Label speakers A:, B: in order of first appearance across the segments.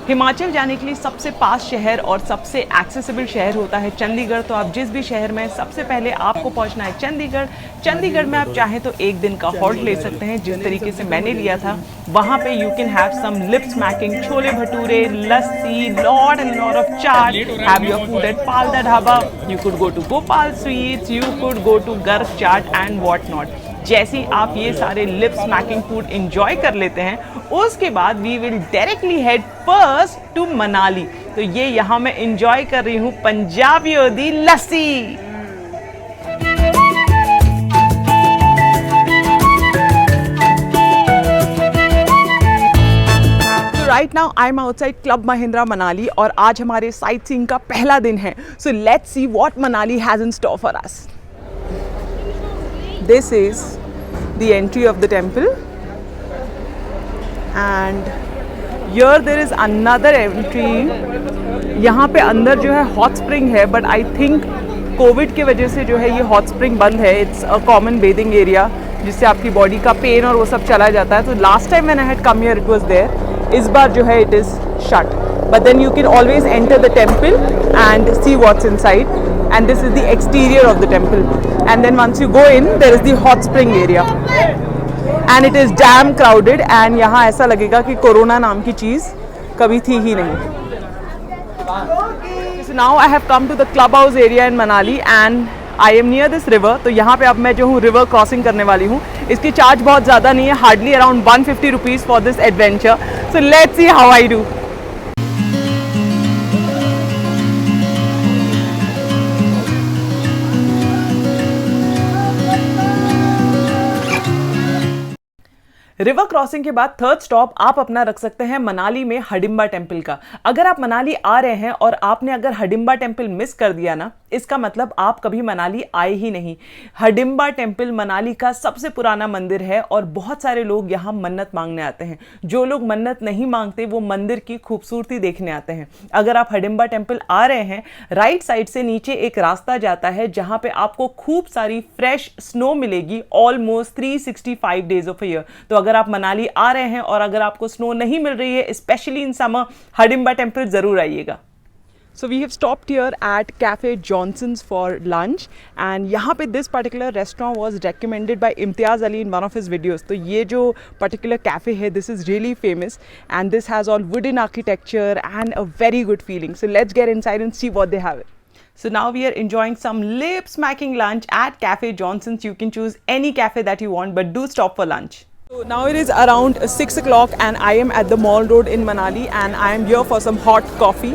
A: हिमाचल जाने के लिए सबसे पास शहर और सबसे एक्सेसिबल शहर होता है चंडीगढ़। तो आप जिस भी शहर में सबसे पहले आपको पहुंचना है चंडीगढ़। चंडीगढ़ में आप चाहें तो एक दिन का हॉल्ट ले सकते हैं, जिस तरीके से मैंने लिया था। वहाँ पे you can have some lip smacking, chole bhature, lassi, lot and lot of chaat, have your food at Pal the dhaba, you could go to Gopal Sweets, you could go to Garg Chaat and what not. जैसे ही आप ये सारे लिप स्मैकिंग फूड एंजॉय कर लेते हैं, उसके बाद we will directly head first to Manali. तो ये यहाँ मैं एंजॉय कर रही हूँ पंजाबी दी lassi. Right now I am outside club Mahindra Manali और आज हमारे साइट सीइंग का पहला दिन है। So let's see what Manali has in store for us. This is the entry of the temple, and here there is another entry. यहाँ पे अंदर जो है हॉट स्प्रिंग है, बट आई थिंक कोविड की वजह से जो है ये हॉट स्प्रिंग बंद है। It's a common bathing area जिससे आपकी बॉडी का पेन और वो सब चला जाता है। तो last time when I had come here it was there. इस बार जो है it is shut, but then you can always enter the temple and see what's inside, and this is the exterior of the temple, and then once you go in there is the hot spring area and it is damn crowded, and यहाँ ऐसा लगेगा कि corona नाम की चीज़ कभी थी ही नहीं। So now I have come to the club house area in Manali and I am near this river। तो यहाँ पे अब मैं जो हूँ रिवर क्रॉसिंग करने वाली हूँ। इसकी चार्ज बहुत ज़्यादा नहीं है, hardly around 150 rupees for this adventure. So let's see how I do. River crossing के बाद थर्ड स्टॉप आप अपना रख सकते हैं मनाली में हडिम्बा टेम्पल का। अगर आप मनाली आ रहे हैं और आपने अगर हडिम्बा टेम्पल मिस कर दिया ना, इसका मतलब आप कभी मनाली आए ही नहीं। हडिम्बा टेम्पल मनाली का सबसे पुराना मंदिर है और बहुत सारे लोग यहाँ मन्नत मांगने आते हैं। जो लोग मन्नत नहीं मांगते वो मंदिर की खूबसूरती देखने आते हैं। अगर आप हडिम्बा टेम्पल आ रहे हैं, राइट साइड से नीचे एक रास्ता जाता है जहाँ पे आपको खूब सारी फ्रेश स्नो मिलेगी ऑलमोस्ट 365 डेज ऑफ ईयर। तो अगर आप मनाली आ रहे हैं और अगर आपको स्नो नहीं मिल रही है, specially in summer, Hadimba temple जरूर आइएगा। So we have stopped here at Cafe Johnson's for lunch, and यहाँ पे this particular restaurant was recommended by Imtiaz Ali in one of his videos। तो ये जो particular cafe है, this is really famous and this has all wooden architecture and a very good feeling। So let's get inside and see what they have. So now we are enjoying some lip smacking lunch at Cafe Johnson's। You can choose any cafe that you want, but do stop for lunch। So now it is around 6 o'clock and I am at the Mall Road in Manali and I am here for some hot coffee,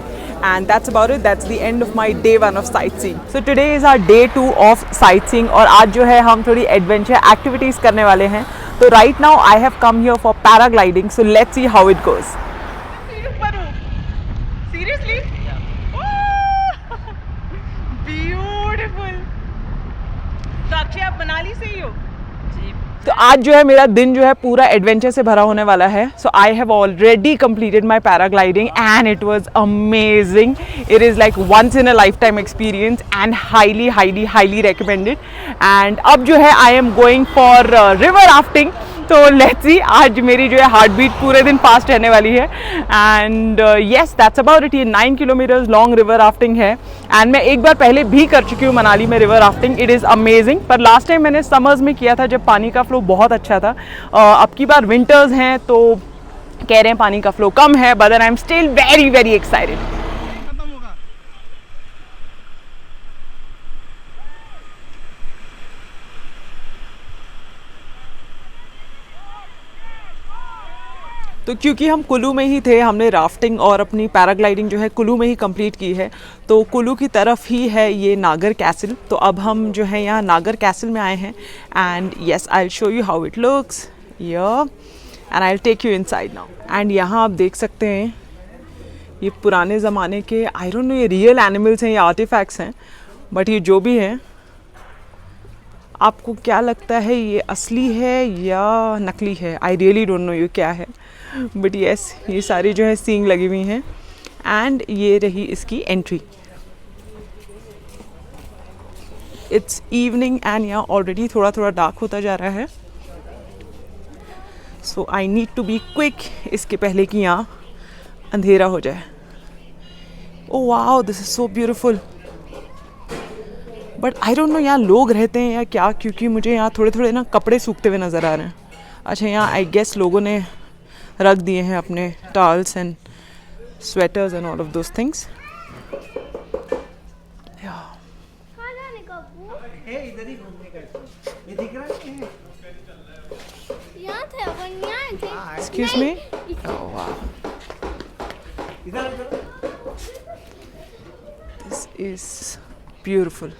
A: and that's about it। That's the end of my day 1 of sightseeing। So today is our day 2 of sightseeing और आज जो है हम थोड़ी adventure activities करने वाले हैं। तो right now I have come here for paragliding, so let's see how it goes। Seriously? Yeah। Oh! Beautiful। तो अक्षय आप मनाली से ही हो? तो आज जो है मेरा दिन जो है पूरा एडवेंचर से भरा होने वाला है। So I have already completed my paragliding and it was amazing. It is like once in a lifetime experience and highly highly highly recommended. And अब जो है I am going for river rafting. तो let's see, आज मेरी जो है heart beat पूरे दिन फास्ट रहने वाली है। And yes, that's about it. ये 9 किलोमीटर्स लॉन्ग रिवर राफ्टिंग है एंड मैं एक बार पहले भी कर चुकी हूँ मनाली में river rafting. It is amazing, पर लास्ट टाइम मैंने समर्स में किया था जब पानी का फ्लो बहुत अच्छा था। अब की बार विंटर्स हैं तो कह रहे हैं पानी का फ्लो कम है, but I am still very very excited. तो क्योंकि हम कुल्लू में ही थे, हमने राफ्टिंग और अपनी पैराग्लाइडिंग जो है कुल्लू में ही कंप्लीट की है। तो कुल्लू की तरफ ही है ये नागर कैसल। तो अब हम जो है यहाँ नागर कैसल में आए हैं and yes, I will show you how it looks here and I will take you inside now. And यहाँ आप देख सकते हैं ये पुराने ज़माने के, आई डोंट नो ये रियल एनिमल्स हैं या आर्टिफैक्ट्स हैं, बट ये जो भी हैं, आपको क्या लगता है ये असली है या नकली है? आई रियली डोंट नो ये क्या है, बट येस ये सारी जो है सींग लगी हुई हैं। एंड ये रही इसकी एंट्री। इट्स इवनिंग एंड यहाँ ऑलरेडी थोड़ा थोड़ा डार्क होता जा रहा है। So I need to be quick इसके पहले कि यहाँ अंधेरा हो जाए। Oh wow, this is so beautiful. But I don't know यहाँ लोग रहते हैं या क्या, क्योंकि मुझे यहाँ थोड़े थोड़े ना कपड़े सूखते हुए नज़र आ रहे हैं। अच्छा, यहाँ आई गेस लोगों ने रख दिए हैं अपने towels and sweaters and all of those things.
B: इधर ही घूमने का ये दिख रहा है। यहाँ थे।
A: Excuse me. ओह वाओ,
B: इधर
A: this is beautiful.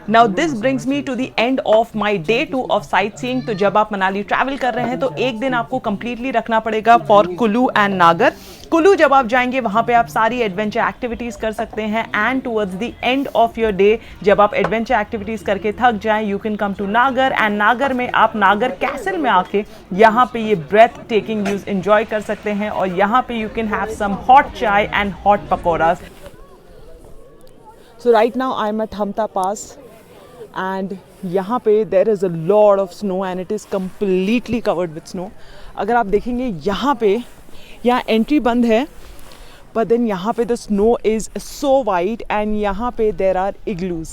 A: Now this brings me to the end of my day 2 of sightseeing. तो जब आप मनाली ट्रैवल कर रहे हैं तो एक दिन आपको completely रखना पड़ेगा फॉर कुल्लू एंड नागर। कुल्लू जब आप जाएंगे वहाँ पे आप सारी एडवेंचर एक्टिविटीज़ कर सकते हैं, and towards the end of your day जब आप एडवेंचर एक्टिविटीज़ करके थक जाएं, यू कैन कम टू नागर, एंड नागर में आप नागर कैसल में आके यहाँ पे ये ब्रेथ टेकिंग व्यूज एंजॉय कर सकते हैं, और यहाँ पे you can have some hot chai and hot pakodas. So right now I am at Hamta pass, and यहाँ पे there is a lot of snow and it is completely covered with snow. अगर आप देखेंगे यहाँ एंट्री बंद है, बट देन यहाँ पे the snow is so white, and यहाँ पे देर आर इग्लूज।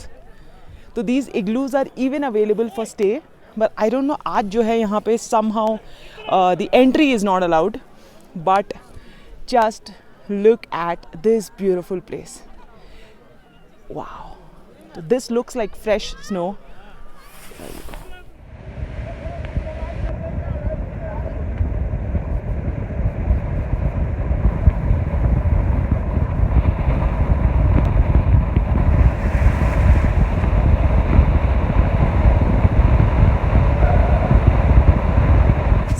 A: तो these igloos are even available for stay, but I don't know आज जो है यहाँ पे somehow the entry is not allowed. But just look at this beautiful place. Wow, so this looks like fresh snow. There you go.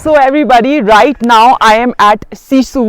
A: So everybody, right now I am at Sisu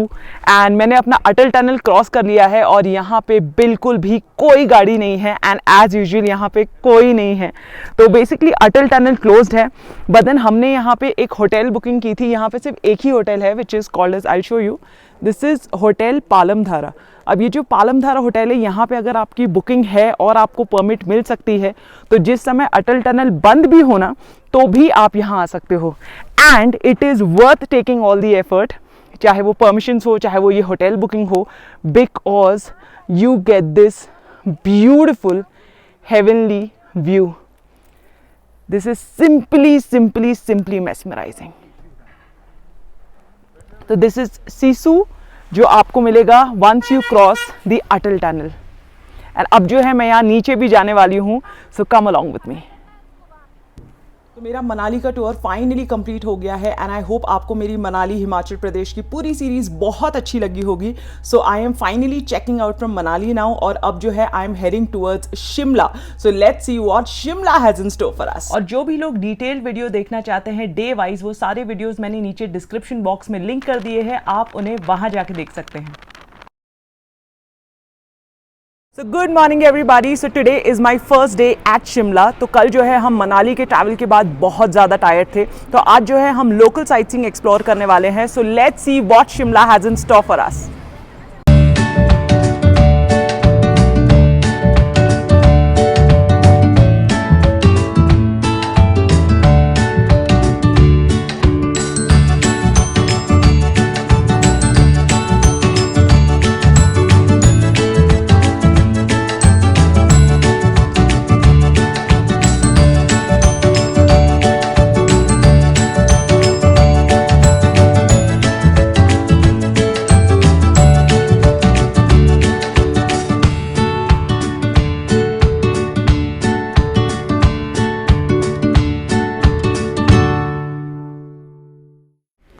A: and मैंने अपना अटल tunnel cross कर लिया है, और यहाँ पे बिल्कुल भी कोई गाड़ी नहीं है, एंड एज यूजुअल यहाँ पे कोई नहीं है। तो बेसिकली अटल टनल क्लोज्ड है, बट देन हमने यहाँ पे एक होटल बुकिंग की थी। यहाँ पे सिर्फ एक ही होटल है which is called as, I show you, this is hotel Palamdhara. अब ये जो पालमधारा होटल है, यहाँ पे अगर आपकी बुकिंग है और आपको परमिट मिल सकती है, तो जिस समय अटल टनल बंद भी होना तो भी आप यहाँ आ सकते हो, and it is worth taking all the effort, चाहे वो परमिशंस हो, चाहे वो ये होटल बुकिंग हो, because you get this beautiful heavenly view. This is simply mesmerising. तो दिस इज सीसू, जो आपको मिलेगा once you cross the Atal Tunnel. And अब जो है मैं यहाँ नीचे भी जाने वाली हूँ, सो कम अलोंग विथ मी। तो मेरा मनाली का टूर फाइनली कंप्लीट हो गया है, एंड आई होप आपको मेरी मनाली हिमाचल प्रदेश की पूरी सीरीज बहुत अच्छी लगी होगी। So I am finally checking out from Manali now, और अब जो है I am heading towards Shimla. So let's see what Shimla has in store for us. और जो भी लोग डिटेल्ड वीडियो देखना चाहते हैं डे वाइज, वो सारे वीडियोज मैंने नीचे डिस्क्रिप्शन बॉक्स में लिंक कर दिए हैं, आप उन्हें वहां जाके देख सकते हैं। So good morning everybody. So today is my first day at Shimla. तो कल जो है हम मनाली के ट्रैवल के बाद बहुत ज़्यादा टायर्ड थे, तो आज जो है हम लोकल साइटसीइंग एक्सप्लोर करने वाले हैं। सो let's see what Shimla has in store for us.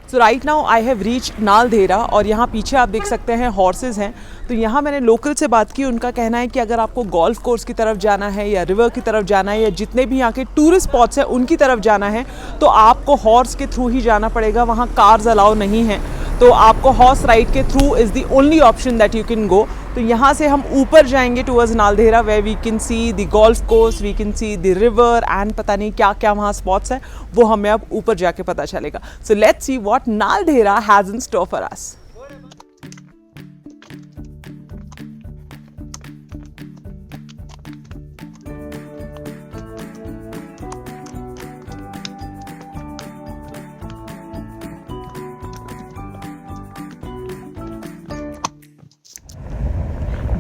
A: So right now I have reached Naldehra, और यहाँ पीछे आप देख सकते हैं हॉर्सेज हैं। तो यहाँ मैंने लोकल से बात की, उनका कहना है कि अगर आपको गोल्फ कोर्स की तरफ जाना है या रिवर की तरफ जाना है या जितने भी यहाँ के टूरिस्ट स्पॉट्स हैं उनकी तरफ जाना है, तो आपको हॉर्स के थ्रू ही जाना पड़ेगा, वहाँ कार्स अलाउ नहीं हैं। तो आपको हॉर्स राइड के through is the only option that you can go. तो यहाँ से हम ऊपर जाएंगे towards Naldehra, where we can see the golf course, we can see the river, and पता नहीं क्या क्या वहाँ स्पॉट्स हैं, वो हमें अब ऊपर जाके पता चलेगा। सो let's see what Naldehra has in store for us.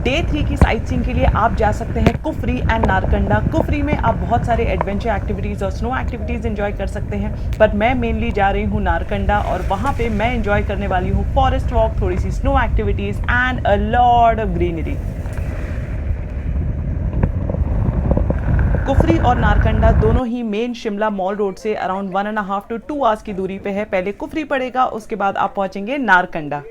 A: Day 3 की साइट सीइंग के लिए आप जा सकते हैं कुफरी एंड नारकंडा। कुफरी में आप बहुत सारे एडवेंचर एक्टिविटीज़ और स्नो एक्टिविटीज़ एंजॉय कर सकते हैं, बट मैं मेनली जा रही हूँ नारकंडा और वहाँ पे मैं एंजॉय करने वाली हूँ फॉरेस्ट वॉक, थोड़ी सी snow activities and a lot of greenery. Kufri और नारकंडा दोनों ही मेन शिमला मॉल रोड से अराउंड 1.5 to 2 आवर्स की दूरी पे है। पहले कुफरी पड़ेगा, उसके बाद आप पहुंचेंगे नारकंडा।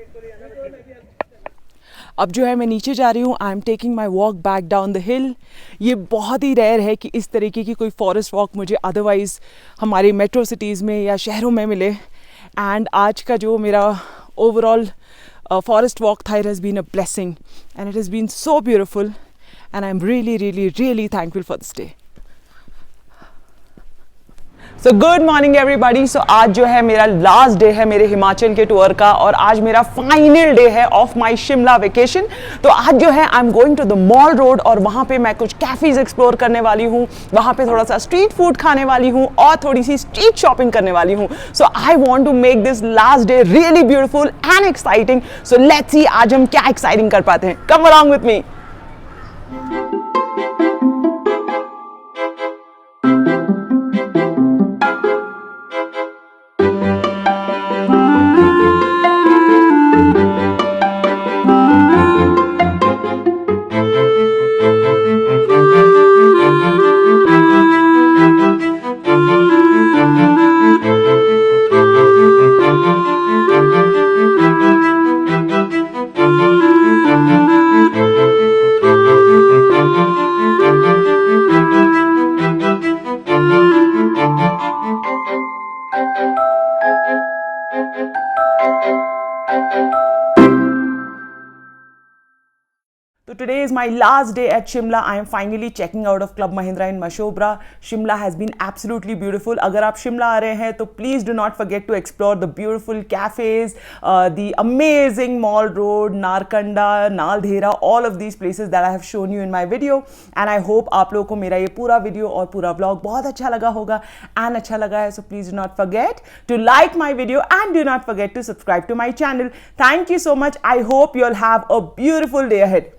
A: अब जो है मैं नीचे जा रही हूँ। I am taking my walk back down the हिल। ये बहुत ही रेयर है कि इस तरीके की कोई फॉरेस्ट वॉक मुझे अदरवाइज़ हमारी मेट्रो सिटीज़ में या शहरों में मिले। एंड आज का जो मेरा ओवरऑल फॉरेस्ट वॉक था, it has been a blessing and it has been so beautiful and I am really thankful for this day. So good morning everybody. So आज जो है मेरा लास्ट डे है मेरे हिमाचल के टूर का और आज मेरा फाइनल डे है ऑफ माय शिमला वेकेशन। तो आज जो है I am going to the Mall Road और वहाँ पे मैं कुछ कैफेज एक्सप्लोर करने वाली हूँ, वहाँ पे थोड़ा सा स्ट्रीट फूड खाने वाली हूँ और थोड़ी सी स्ट्रीट शॉपिंग करने वाली हूँ। So I want to make this last day really beautiful and exciting. So let's see आज हम क्या एक्साइटिंग कर पाते हैं। Come along with me. So today is my last day at Shimla. I am finally checking out of Club Mahindra in Mashobra. Shimla has been absolutely beautiful. अगर आप शिमला आ रहे हैं तो please do not forget to explore the beautiful cafes, the amazing mall road, Narkanda, Naldhera, all of these places that I have shown you in my video. And I hope आप लोगों को मेरा ये पूरा वीडियो और पूरा vlog बहुत अच्छा लगा होगा and अच्छा लगा है. So please do not forget to like my video and do not forget to subscribe to my channel. Thank you so much. I hope you'll have a beautiful day ahead.